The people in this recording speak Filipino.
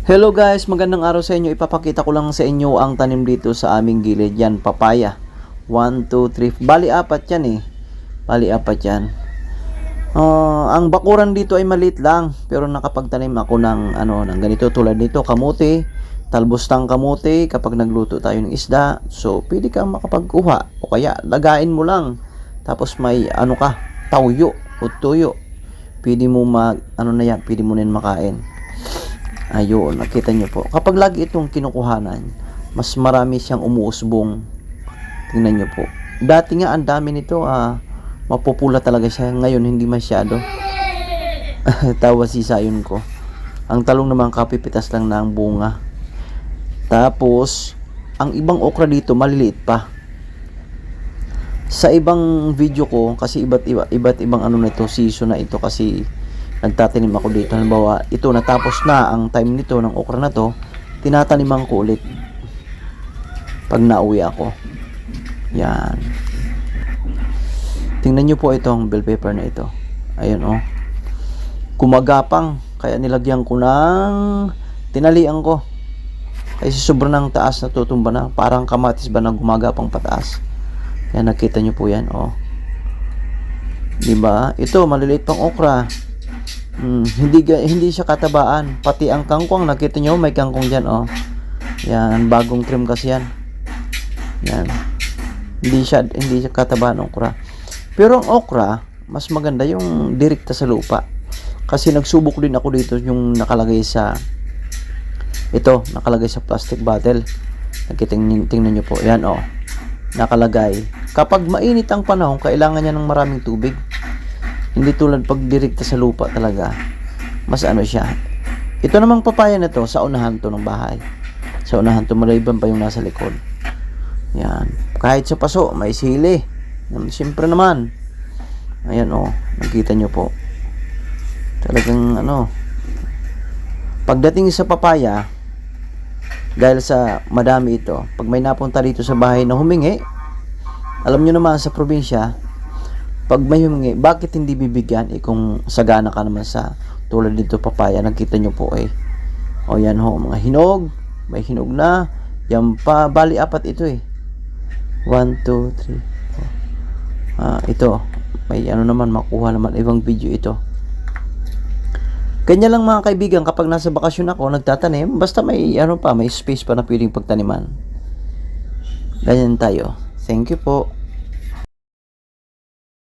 Hello guys, magandang araw sa inyo. Ipapakita ko lang sa inyo ang tanim dito sa aming gilid. Yan, papaya. 1, 2, 3. Bali, apat yan eh. Bali, apat yan. Ang bakuran dito ay maliit lang. Pero nakapagtanim ako ng ganito tulad nito. Kamote. Talbos ng kamote kapag nagluto tayo ng isda. So, pwede kang makapagkuha. O kaya, lagain mo lang. Tapos may tawyo o tuyo. Pwede mo pwede mo rin makain. Ayun, nakita nyo po. Kapag lagi itong kinukuhanan, mas marami siyang umuusbong. Tingnan nyo po. Dati nga, ang dami nito, mapupula talaga siya. Ngayon, hindi masyado. Tawa si sayon ko. Ang talong naman, kapipitas lang na ang bunga. Tapos, ang ibang okra dito, maliliit pa. Sa ibang video ko, kasi iba't ibang season na ito kasi nagtatanim ako dito. Halimbawa, ito natapos na ang time nito ng okra na to, tinataniman ko ulit pag nauwi ako. Yan. Tingnan nyo po itong bell pepper na ito. Ayun oh. Kumagapang. Kaya nilagyan ko ng tinalian ko. Kasi sobrang taas na tutumba na. Parang kamatis ba na gumagapang pataas. Yan, nakita nyo po yan oh. Diba? Ito, maliliit pang okra. Hindi siya katabaan. Pati ang kangkong, nakita nyo, may kangkong dyan, oh. Yan, bagong trim kasi yan. Yan. Hindi siya katabaan ng okra. Pero ang okra, mas maganda yung direkta sa lupa. Kasi nagsubok din ako dito yung nakalagay sa plastic bottle. Tingnan nyo po. Yan, oh. Nakalagay. Kapag mainit ang panahon, kailangan niya ng maraming tubig. Hindi tulad pag direkta sa lupa talaga. Mas siya. Ito namang papaya na to, sa unahan to ng bahay. Sa unahan to, maliban pa yung nasa likod. Yan. Kahit sa paso, may sili. Siyempre naman. Ayan o. Nakita nyo po. Talagang pagdating sa papaya, dahil sa madami ito, pag may napunta dito sa bahay na humingi, alam nyo naman sa probinsya, pag may humingi, bakit hindi bibigyan? Kung sagana ka naman sa tulad dito papaya, nakita nyo po eh. O yan ho, mga hinog. May hinog na. Yan pa, bali apat ito eh. 1, 2, 3. Ito. May naman, makuha naman. Ibang video ito. Kanya lang mga kaibigan, kapag nasa bakasyon ako, nagtatanim, basta may may space pa na pwedeng pagtaniman. Ganyan tayo. Thank you po.